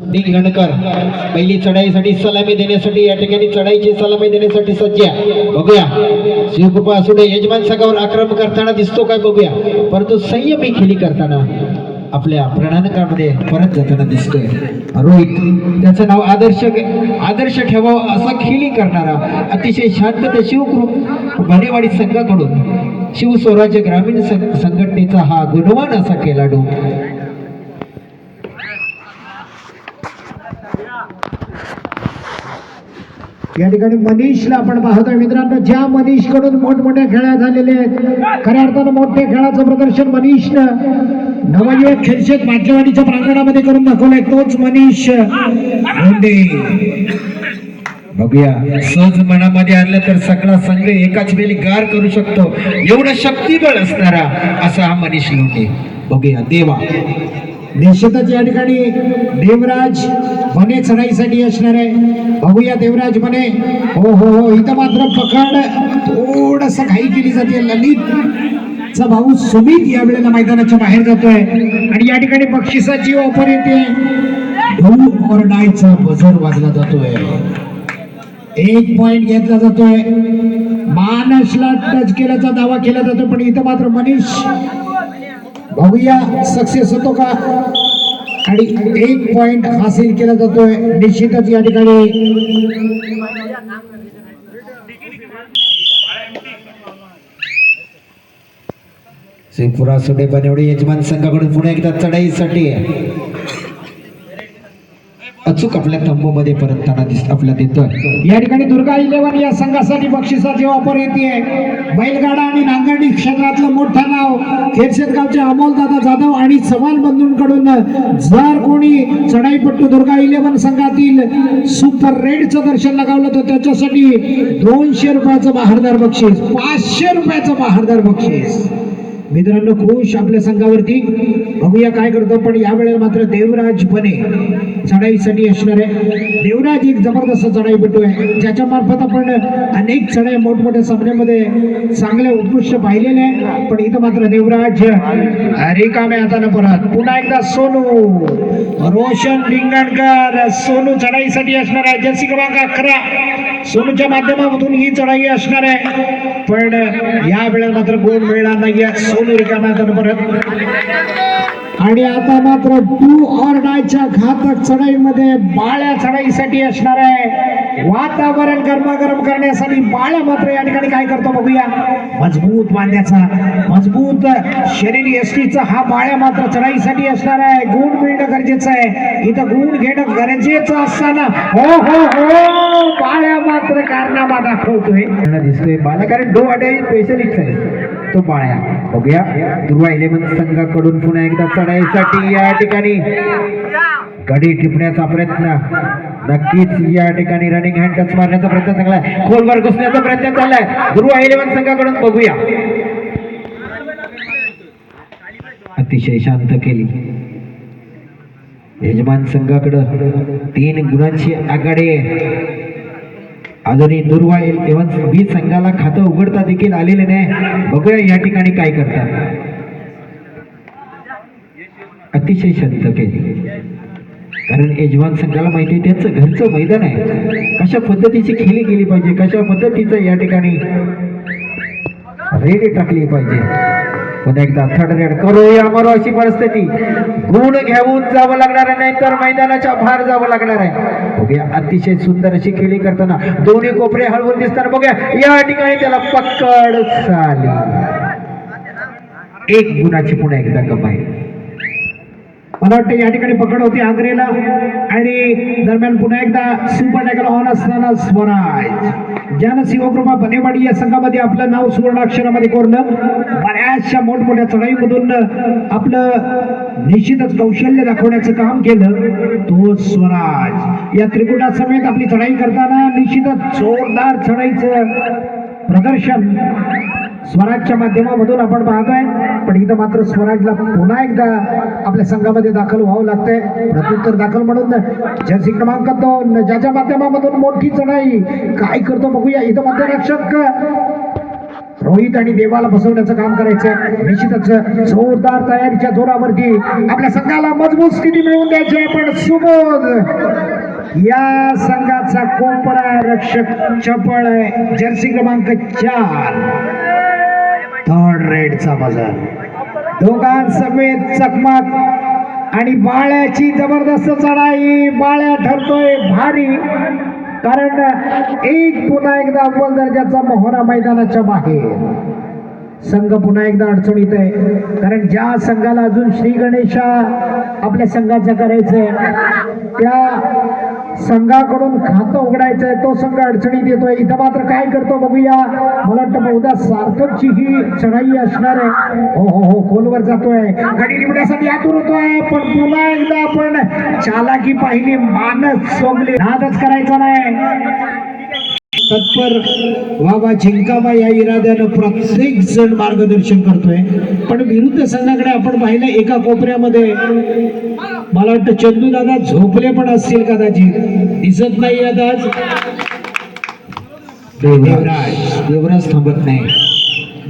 निलगणकर पहिली चढाईसाठी सलामी देण्यासाठी या ठिकाणी चढाईची सलामी देण्यासाठी सज्ज आहे. बघूया शिवकृपा असू दे यजमान संघावर आक्रमण करताना दिसतो काय बघूया, परंतु संयमी खेळी करताना आपल्या प्रणयकामध्ये परत जाताना दिसतोय. रोहित त्याचं नाव आदर्श ठेवावं असा खेळी करणारा अतिशय शांतते शिवकृप बनेवाडी संघाकडून शिवस्वराज्य ग्रामीण संघटनेचा हा गुणवान असा खेळाडू. या ठिकाणी मनीषला आपण पाहतोय मित्रांनो, ज्या मनीष कडून मोठमोठ्या खेळ्या झालेले आहेत, खऱ्या अर्थानं मोठ्या खेळाचं प्रदर्शन मनीषनं नवयुवक खेळशेत भाग्यवाडीच्या प्रांगणामध्ये करून दाखवलंय. तोच मनीष मुंडे. बघूया सहज मनामध्ये आणलं तर सगळा संघ एकाच वेळी गार करू शकतो एवढं शक्तिबळ असणारा असा हा मनीष लोंढे. बघूया देवा. निश्चितच या ठिकाणी देवराज बने चढाईसाठी असणार आहे. बघूया देवराज बने. हो हो हो, इथं मात्र पकड थोडस घाई केली जाते. ललित चा भाऊ सुमित या वेळेला मैदानाच्या बाहेर जातोय आणि या ठिकाणी बक्षिसाची ऑफर येते. डू और डायचा बजर वाजला जातोय. 1 पॉइंट घेतला जातोय. मानसला टच केल्याचा दावा केला जातो, पण इथं मात्र मनीष बघूया सक्सेस होतो का आणि 1 पॉइंट हासिल केला जातोय. निश्चितच या ठिकाणी श्रीपुरा सुडे बनेवडे यजमान संघाकडून पुन्हा एकदा चढाईसाठी अचूक आपल्या तंबूमध्ये परतताना आपल्याला देतोय. या ठिकाणी दुर्गा 11 या संघासाठी बक्षिसाची ऑफर येते. बैलगाडा आणि नांगरणी क्षेत्रातलं मोठं नाव खेरशेत गावचे अमोलदादा जाधव आणि चव्हाण बंधूंकडून जर कोणी चढाईपट्टू दुर्गा 11 संघातील सुपर रेडचं दर्शन लगावलं तर त्याच्यासाठी 200 रुपयाचं बहारदार बक्षीस, 500 रुपयाचं बहारदार बक्षीस. मित्रांनो खुश आपल्या संघावरती. बघूया काय करतो, पण यावेळेला मात्र देवराज बने चढाईसाठी असणार आहे. देवराज एक जबरदस्त चढाईपटू आहे, ज्याच्या मार्फत आपण अनेक चढाई मोठमोठ्या सामन्यामध्ये चांगले उत्कृष्ट पाहिलेले आहे. पण इथं मात्र देवराज रिकाम्या हाताने परत पुन्हा एकदा सोनू रोशन रिंगणकर. सोनू चढाईसाठी असणार आहे. जर्सी क्रमांक 11 सोनूच्या माध्यमातून ही चढाई असणार आहे, पण या वेळेला मात्र गोल मिळणार नाहीये. सोनू रिकाम्या हाताने परत. आणि आता मात्र डू और डायच्या घातक चढाईमध्ये बाळ्या चढाईसाठी असणार आहे. वातावरण गरमागरम करण्यासाठी बाळ्या मात्र या ठिकाणी काय करतो बघूया. मजबूत बांध्याचा मजबूत शरीर एसटीचा हा बाळ्या मात्र चढाईसाठी असणार आहे. गुण मिळणं गरजेचं आहे. इथं गुण घेणं गरजेचं असताना हो हो हो बाळ्या मात्र कारनामा दाखवतोय. दिसतोय बाळा, कारण डो अडे स्पेशलिस्ट आहे तो बाळ्या. बघूया दुर्वा 11 संघाकडून पुन्हा एकदा चढाईसाठी या ठिकाणी गडी टिपण्याचा प्रयत्न. नक्कीच या ठिकाणी रनिंग हँड टच मारण्याचा प्रयत्न चांगला आहे. खोलवर घुसण्याचा प्रयत्न चाललाय दुर्वा 11 संघाकडून. बघूया अतिशय शांत केली यजमान संघाकडं. 3 गुणांची आघाडी आहे. अजूनही दुर्वा 11 बी संघाला खातं उघडता देखील आलेले नाही. बघूया या ठिकाणी काय करतात. अतिशय शांत केली, कारण यजमान संघाला माहिती आहे त्यांचं घरचं मैदान आहे. कशा पद्धतीची खेळी गेली पाहिजे, कशा पद्धतीचं या ठिकाणी रेड टाकली पाहिजे. पुन्हा एकदा थर्ड रेड करूया मारो अशी परिस्थिती. गुण घेऊन जावं लागणार आहे, नाही तर मैदानाच्या बाहेर जावं लागणार आहे. बघूया अतिशय सुंदर अशी खेळी करताना दोन्ही कोपरे हळवून दिसताना. बघूया या ठिकाणी त्याला पकड झाली. 1 गुणाची पुन्हा एकदा कमाई. मला वाटतं या ठिकाणी पकड होती आग्रेला आणि दरम्यान पुन्हा एकदा सुपर टायगर ऑन असताना स्वराज ज्यानं शिवकृपा बनेवाडी या संघामध्ये आपलं नाव सुवर्णाक्षरामध्ये कोरलं. बऱ्याचशा मोठमोठ्या चढाईमधून आपलं निश्चितच कौशल्य दाखवण्याचं काम केलं तो स्वराज. या त्रिकुटा समेत आपली चढाई करताना निश्चितच जोरदार चढाईचं प्रदर्शन स्वराजच्या माध्यमामधून आपण पाहतोय. पण इथं मात्र स्वराजला पुन्हा एकदा आपल्या संघामध्ये दाखल व्हावं लागतंय. प्रत्युत्तर दाखल म्हणून जर्सी क्रमांक 2 ज्याच्या माध्यमामधून मोठी चढाई काय करतो बघूया. इथं मध्यरक्षक रोहित आणि देवाला बसवण्याचं काम करायचंय. निश्चितच जोरदार तयारीच्या जोरावरती आपल्या संघाला मजबूत स्थिती मिळवून द्यायची आहे. पण सुबोध या संघाचा कोपरा रक्षक चपळ आहे. जर्सी क्रमांक 4 थर्ड रेडचा बाजार. दोघांसमेत चकमक आणि बाळ्याची जबरदस्त चढाई. बाळ्या ठरतोय भारी, कारण पुन्हा एकदा अव्वल दर्जाचा मोहरा मैदानाच्या बाहेर. संघ पुन्हा एकदा अडचणीत आहे, कारण ज्या संघाला अजून श्री गणेशा आपल्या संघाचं करायचंय त्या संघाकडून खातं उघडायचंय, तो संघ अडचणीत येतोय. इथं मात्र काय करतो बघूया. मला वाटतं बहुधा सार्थकची ही चढाई असणार आहे. हो हो हो, खोलवर जातोय, गाडी निवडण्यासाठी आतुर होतोय. पण पुन्हा एकदा आपण चालाकी पाहिली, मानस सोडले, नादच करायचा नाही. तत्पर बाबा जिंकाबा या इराद्यानं प्रत्येक जण मार्गदर्शन करतोय. पण विरुद्ध संघाकडे आपण पाहिलं एका कोपऱ्यामध्ये मला वाटतं चंदू दादा झोपले पण असतील कदाचित, दिसत नाही आता. देवराज थांबत नाही.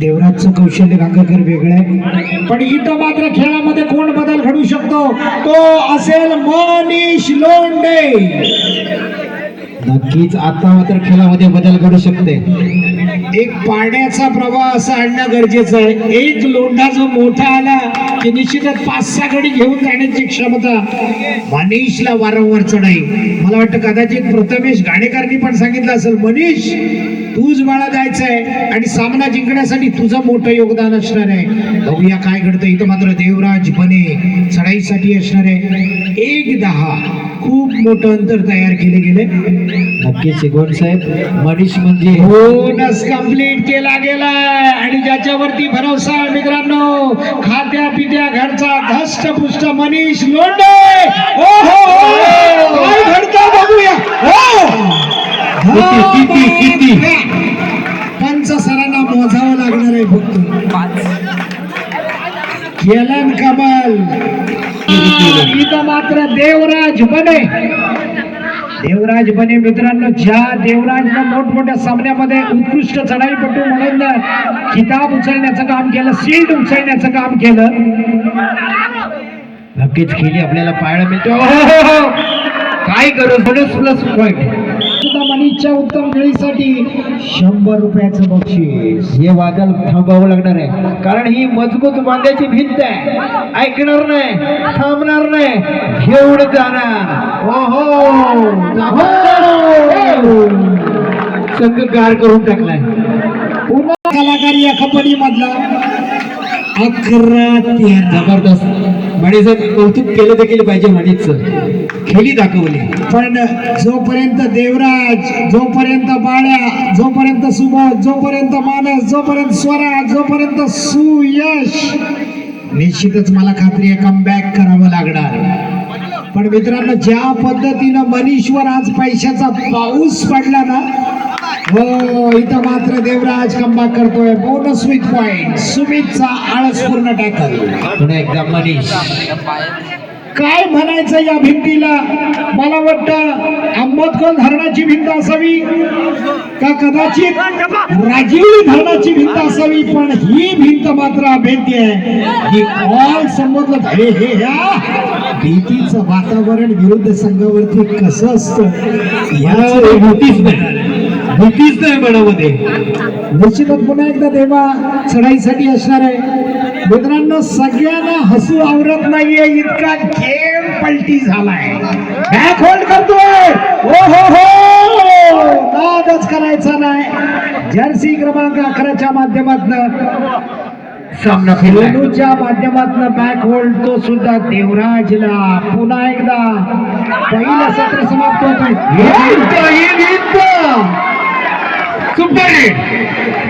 देवराजचं कौशल्य गांगरकर वेगळं आहे, पण इथं मात्र खेळामध्ये कोण बदल घडू शकतो तो असेल मनीष लोंढे. नक्कीच आता मात्र खेळामध्ये बदल घडू शकते. एक पाण्याचा प्रवाह असं आणणं गरजेचं आहे. एक लोंढा जो मोठा आला की निश्चितच 5-6 गडी घेऊन जाण्याची क्षमता. मनीषला वारंवार चढाई. मला वाटतं कदाचित प्रथमेश घाणेकरांनी पण सांगितलं असेल, मनीष तूच बाळा जायचंय आणि सामना जिंकण्यासाठी तुझं मोठं योगदान असणार आहे. बघूया काय घडतं. इथं मात्र देवराज बने चढाईसाठी असणार आहे. 1-10 खूप मोठं अंतर तयार केले गेले. नक्कीच गोड साहेब, मनीष म्हणजे बोनस कंप्लीट केला गेला आणि ज्याच्यावरती भरोसा आहे मित्रांनो, खात्या पित्या घरचा धष्टपुष्ट मनीष लोंढे. काय घडतं बघूया. पंच सरांना मोजावं लागणार आहे फक्त. केलन कमल. इथं मात्र देवराज बने मित्रांनो, ज्या देवराजनं मोठमोठ्या सामन्यामध्ये उत्कृष्ट चढाईपटू म्हणून किताब उचलण्याचं काम केलं, शील्ड उचलण्याचं काम केलं. नक्कीच खेळी आपल्याला पाहायला मिळतो. काय करू प्लस पॉइंट. मनीषच्या उत्तम खेळीसाठी 100 रुपयाचं बक्षीस. हे वादळ थांबावं लागणार आहे, कारण ही मजबूत बांध्याची भिंत आहे. ऐकणार नाही, थांबणार नाही, घेऊन जाणार. संघ गार करून टाकलाय. पुन्हा कलाकारी या कंपनी मधला 11-13. जबरदस्त. मणीचं कौतुक केलं देखील पाहिजे. मणीचं खेळी दाखवली. पण जोपर्यंत देवराज, जोपर्यंत बाळ्या, जोपर्यंत सुबोध, जोपर्यंत मानस, जोपर्यंत स्वराज, जोपर्यंत सुयश, निश्चितच मला खात्री आहे कमबॅक करावं लागणार. पण मित्रांनो, ज्या पद्धतीनं मनीषवर आज पैशाचा पाऊस पडला ना, हो इथं मात्र देवराज कमबॅक करतोय. Bonus with point. सुमितचा आळस पूर्ण टॅकल. पुन्हा एकदा मनीष. काय म्हणायचं या भिंतीला. मला वाटतं आंबोदकोल धरणाची भिंत असावी का कदाचित राजिवली धरणाची भिंत असावी, पण ही भिंत मात्र अभेद्य आहे. ही ऑल संबोधलं हे भीतीचं वातावरण विरुद्ध संघावरती कसं असतं याची भीतीच नाही मनामध्ये. निश्चितच पुन्हा एकदा देवा चढाईसाठी असणार आहे. मित्रांनो, सगळ्यांना हसू आवरत नाहीये, इतका गेम पलटी झालाय. बॅक होल्ड करतोय. नादच करायचा नाही. जर्सी क्रमांक 11च्या माध्यमातून सामना फिरला. सोनूच्या माध्यमातून बॅक होल्ड, तो सुद्धा देवराजला. पुन्हा एकदा पहिलं सत्र समाप्त होतोय.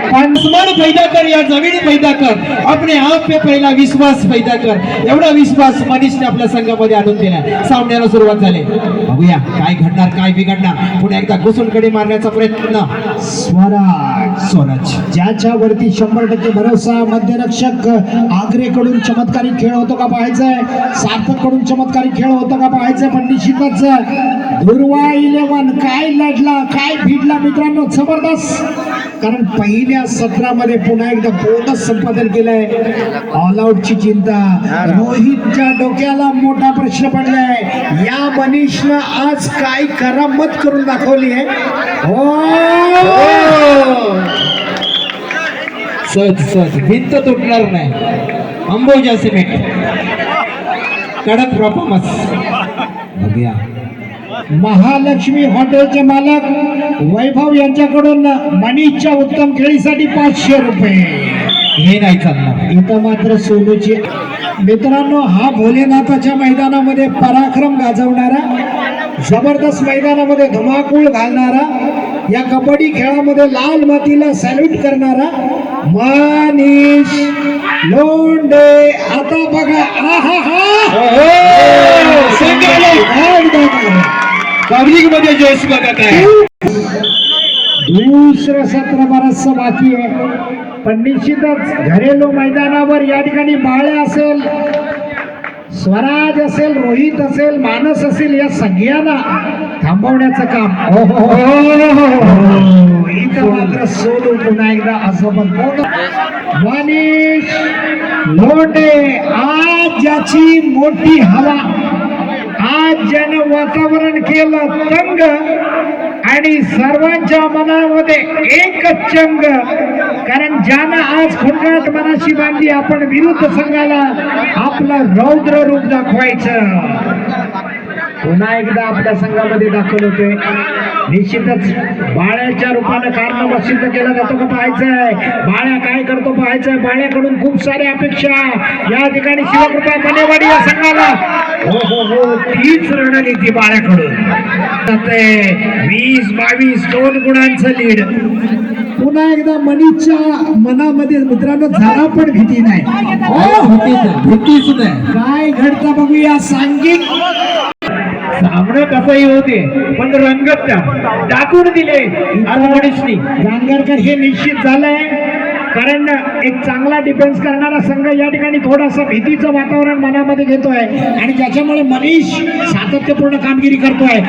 आसमान पैदा कर या जमीन पैदा कर, अपने आप पे पहिला विश्वास पैदा कर. एवढा विश्वास मनीषने आपल्या संघामध्ये आणून दिला. सामन्याला सुरुवात झाली. बघूया काय घडणार, काय बिघडणार. पुन्हा एकदा घुसूनकडे मारण्याचा प्रयत्न. स्वराज ज्याच्यावरती 100% भरोसा. मध्यरक्षक आग्रेकडून चमत्कारिक खेळ होतो का पाहायचंय, सार्थक कडून चमत्कारिक खेळ होतो का पाहायचंय. पण निश्चितच दुर्वा 11 काय लढला, काय भिडला मित्रांनो. जबरदस्त कारण पहिल्या सत्रामध्ये पुन्हा एकदा बोनस संपादन केलंय. ऑल आउटची चिंता. रोहितच्या डोक्याला मोठा प्रश्न पडलाय. या मनीषनं आज काय करामत करून दाखवली आहे. सहज सहज भिंत तुटणार नाही. अंबुजा सिमेंट कडक परफॉर्मन्स. बघूया महालक्ष्मी हॉटेलचे मालक वैभव यांच्याकडून मनीषच्या उत्तम खेळीसाठी 500 रुपये. हे नाही चालणार. इथं मात्र सोनूची. मित्रांनो, हा भोलेनाथाच्या मैदानामध्ये पराक्रम गाजवणारा, जबरदस्त मैदानामध्ये धुमाकूळ घालणारा, या कबड्डी खेळामध्ये लाल मातीला सॅल्यूट करणारा मनीष लोंढे. आता बघा, पब्लिक मध्ये जोश बघा काय. दुसरं सत्र बरचसं बाकी आहे, पण निश्चितच घरेलू मैदानावर या ठिकाणी बाळे असेल, स्वराज असेल, रोहित असेल, मानस असेल, या सगळ्यांना थांबवण्याचं काम. इथं मात्र सोनू पुन्हा एकदा असं पण मनीष लोंढे. आज ज्याची मोठी हवा, आज ज्यानं वातावरण केलं तंग आणि सर्वांच्या मनामध्ये एकच चंग, कारण ज्यानं आज खुणगाट मनाशी बांधली आपण विरुद्ध संघाला आपलं रौद्र रूप दाखवायचं, पुन्हा एकदा आपल्या संघामध्ये दाखल होतोय. निश्चितच बाळ्याच्या रूपानं कारनामा सिद्ध केला जातो का पाहायचंय. बाळ्या काय करतो पाहायचंय. बाळ्याकडून खूप साऱ्या अपेक्षा या ठिकाणी शिवकृपा बनेवाडी या संघाला. हो तीच रणनीती बाळ्याकडून. 20-22 2 गुणांचं लीड. पुन्हा एकदा मनीषच्या मनामध्ये मित्रांनो जरा पण भीती नाही. भीतीच नाही. काय घडतं बघूया. सांघिक सामना कसाही होते, पण रंगत दाखवून दिले आज मनीषनी. गांगरकर हे निश्चित झालंय, कारण एक चांगला डिफेन्स करणारा संघ या ठिकाणी थोडंसं भीतीचं वातावरण मनामध्ये घेतोय आणि ज्याच्यामुळे मनीष सातत्यपूर्ण कामगिरी करतोय.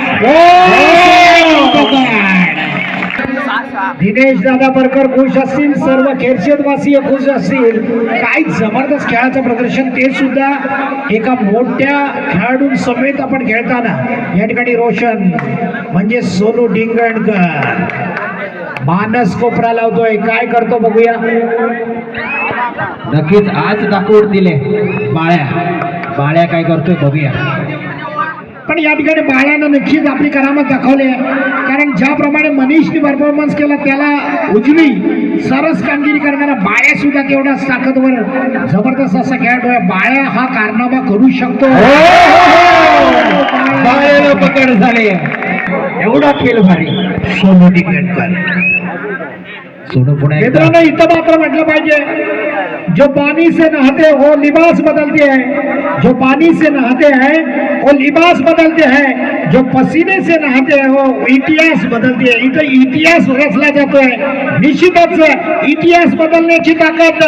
दिनेश दादा परकर खुश असतील, सर्व खेरशेदवासीय खुश असतील. काय जबरदस्त खेळाचं प्रदर्शन, ते सुद्धा एका मोठ्या खेळाडू समेत आपण खेळताना. या ठिकाणी रोशन म्हणजे सोनू डिंगणकर. मानस कोपरा लावतोय, काय करतो बघूया. नक्कीच आज दाखवून दिले बाळ्या काय करतोय बघूया. पण या ठिकाणी बाळ्यानं नक्कीच आपली करामत दाखवली आहे, कारण ज्याप्रमाणे मनीषने परफॉर्मन्स केला त्याला उजवी सरस कामगिरी करणारा बाळ्या सुद्धा तेवढाच ताकदवर जबरदस्त असा खेळाडू आहे. बाळ्या हा कारनामा करू शकतो. बाळ्याला पकड झाले. एवढा खेळ भारी. सोनू डिंगणकर. सोनू पुन्हा मित्रांनो, इथं मात्र म्हटलं पाहिजे, जो पानी से नहाते हो लिबास बदलते हैं, जो पानी से नहाते हैं वो लिबास बदलते हैं, जो पसीने से नहाते हैं वो इतिहास बदलते हैं. इथं इतिहास रचला जातोय. निश्चितच इतिहास बदलण्याची ताकद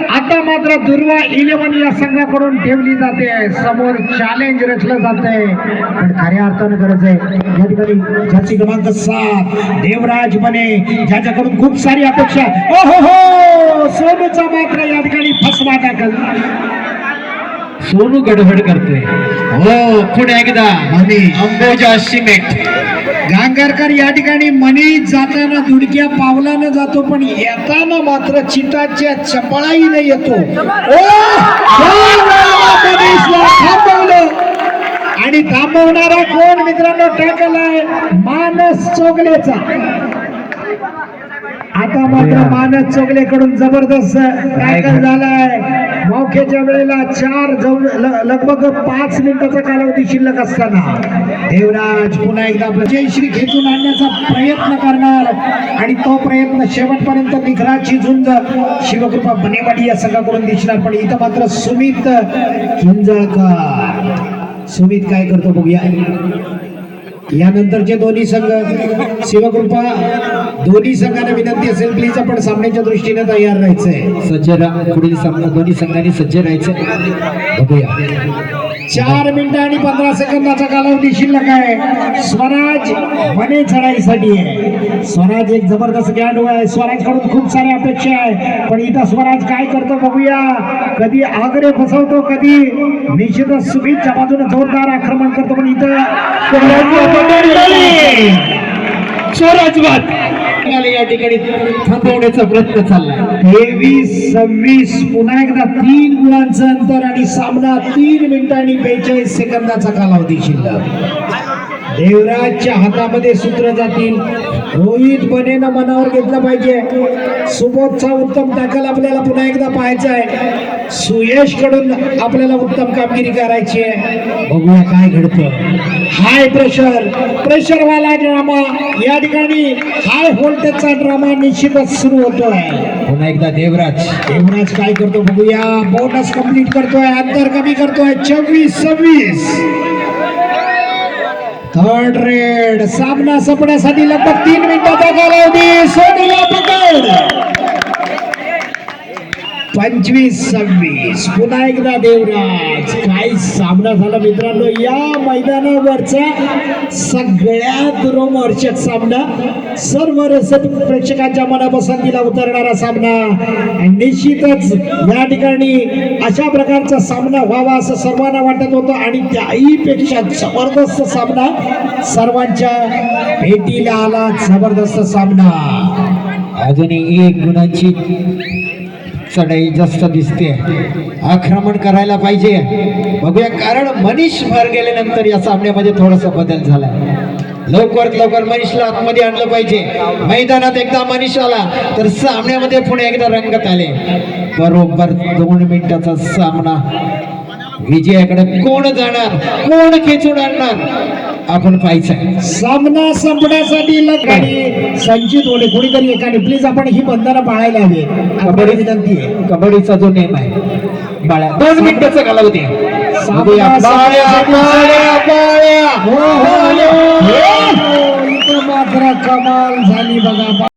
आता मात्र दुर्वा 11 या संघाकडून ठेवली जाते. समोर चॅलेंज रचलं जात आहे, पण खऱ्या अर्थानं गरज आहे. या ठिकाणी जर्सी क्रमांक 7 देवराज बने, ज्याच्याकडून खूप सारी अपेक्षा. हो सोनूचा मात्र या ठिकाणी फसवा दाखल. सोनू गडबड करतोय. पुढे एकदा अंबोजा सिमेंट. गांगरकर या ठिकाणी मनीष जाताना दुडक्या पावलानं जातो, पण येताना मात्र चिताच्या चपळाईने येतो. मनीषला थांबवलं आणि थांबवणारा कोण मित्रांनो टाकलाय मानस चोगलेचा. आता मात्र मानस चोगलेकडून जबरदस्त टॅकल झालाय. मौक्याच्या वेळेला लगभग 5 मिनिटाचा कालावधी शिल्लक असताना देवराज पुन्हा एकदा जयश्री खेचून आणण्याचा प्रयत्न करणार आणि तो प्रयत्न शेवटपर्यंत निखराची झुंज शिवकृपा बनेवाडी या संघाकडून दिसणार. पण इथं मात्र सुमित किंजळकर. सुमित काय करतो बघूया. यानंतरचे दोन्ही संघ शिवकृपा, दोन्ही संघांना विनंती असेल प्लीज आपण सामन्याच्या दृष्टीने तयार राहायचंय. सज्ज पुढील सामना दोन्ही संघांनी सज्ज राहायचं. बघूया. 4 मिनिटं आणि 15 सेकंदाचा कालावधी शिल्लक आहे. स्वराज बने चढाईसाठी आहे. स्वराज एक जबरदस्त खेळाडू आहे. स्वराज कडून खूप साऱ्या अपेक्षा आहे, पण इथं स्वराज काय करतो बघूया. कधी आग्रे फसवतो, कधी निश्चितच सुमितच्या बाजूने जोरदार आक्रमण करतो, पण इथं स्वराज बाद या ठिकाणी थांबवण्याचा प्रयत्न चाललाय. 23-26 पुन्हा एकदा 3 गुणांचं अंतर आणि सामना 3 मिनिटं आणि 42 सेकंदाचा कालावधी शिल्लक. देवराजच्या हातामध्ये सूत्र जातील. रोहित बनेनं मनावर घेतलं पाहिजे. सुबोधचा उत्तम टॅकल आपल्याला पुन्हा एकदा पाहायचा आहे. सुयश कडून आपल्याला उत्तम कामगिरी करायची आहे. बघूया काय घडतं. हाय प्रेशर वाला ड्रामा या ठिकाणी, हाय व्होल्टेजचा ड्रामा निश्चितच सुरू होतोय. पुन्हा एकदा देवराज काय करतो बघूया. बोनस कंप्लीट करतोय, अंतर कमी करतोय. 24-26 थर्ड रेड. सामना संपण्यासाठी लगभग 3 मिनिटाचा कालावधी. सोडला पकड. 25-26 पुन्हा एकदा देवराज. काय सामना झाला मित्रांनो. या मैदानावरचा सगळ्यात रोमांचक सामना, सर्व रसिक प्रेक्षकांच्या मनापसंतीला उतरणारा सामना. निश्चितच या ठिकाणी अशा प्रकारचा सामना व्हावा असं सर्वांना वाटत होतं, आणि त्याहीपेक्षा जबरदस्त सामना सर्वांच्या भेटीला आला. जबरदस्त सामना. अजूनही 1 गुणांची चढाई जास्त दिसते. आक्रमण करायला पाहिजे. बघूया, कारण मनीष बाहेर गेल्यानंतर या सामन्यामध्ये थोडासा बदल झाला. लवकरात लवकर मनीषला आतमध्ये आणलं पाहिजे. मैदानात एकदा मनीष आला तर सामन्यामध्ये पुन्हा एकदा रंगत आले. बरोबर 2 मिनिटाचा सामना. विजयाकडे कोण जाणार, कोण खेचून आणणार, आपण पाहायचं. सामना संपण्यासाठी लगेच संचित होणे कोणीतरी एकाने प्लीज आपण ही बंधनं पाळायला हवी. कबड्डी विनंती आहे. कबड्डीचा जो नेम आहे बाळ्या 2 मिनिटाचा कालावधी. इथं मात्र कमाल झाली बघा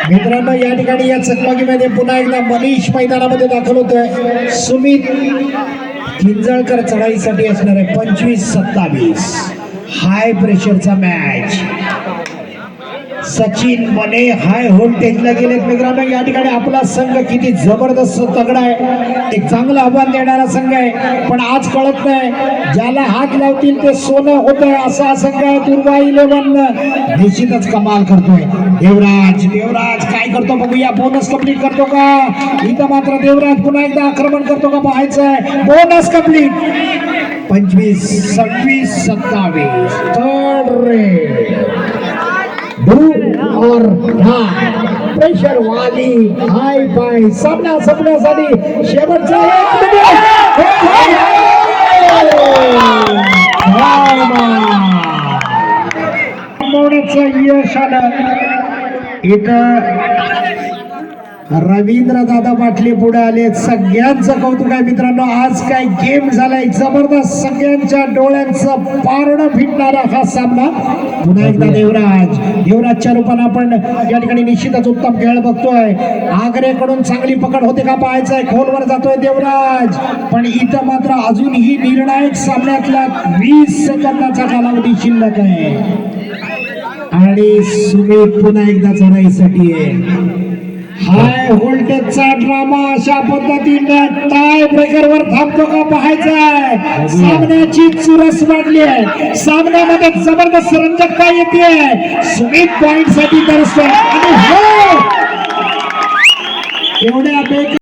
मित्रांनो. या ठिकाणी या चकमकीमध्ये पुन्हा एकदा मनीष मैदानामध्ये दाखल होतोय. सुमित किंजळकर चढाईसाठी असणार आहे. 25-27 हाय प्रेशरचा मॅच. सचिन बने हाय व्होल्टेजला गेलेत मित्रांनो. या ठिकाणी आपला संघ किती जबरदस्त तगडा आहे. एक चांगलं आव्हान देणारा संघ आहे, पण आज कळत नाही ज्याला हात लावतील ते सोनं होतंय असा संघ आहे. दुर्गा 11 निश्चितच कमाल करतोय. देवराज काय करतो बघूया. बोनस कंप्लीट करतो का. इथं मात्र देवराज पुन्हा एकदा आक्रमण करतो का पाहायचं आहे. Bonus complete. 25-26-27 third red. Pressure वाली हाय बाय. सामना संपण्यासाठी शेवटचा 1 मिनिट यश आलं. इथं रवींद्र दादा पाटले पुढे आले. सगळ्यांचं कौतुक आहे मित्रांनो. आज काय गेम झालाय जबरदस्त. सगळ्यांच्या डोळ्यांचं पारणं फिटणारा हा सामना. पुन्हा एकदा देवराजच्या रूपाने आपण या ठिकाणी निश्चितच उत्तम खेळ बघतोय. आग्रेकडून चांगली पकड होते का पाहायचंय. खोलवर जातोय देवराज, पण इथं मात्र अजूनही निर्णायक सामन्यातला 20 सेकंदाचा कालावधी शिल्लक आहे. आणि सुमित पुन्हा एकदा चढाईसाठी आहे. हाय व्होल्टेजचा ड्रामा अशा पद्धतीने टाय ब्रेकर वर थांबतो का पाहायचा आहे. सामन्याची चुरस वाढली आहे. सामन्यामध्ये जबरदस्त रंजकता येते. सुमित पॉइंट साठी तरसतोय आणि हो एवढ्या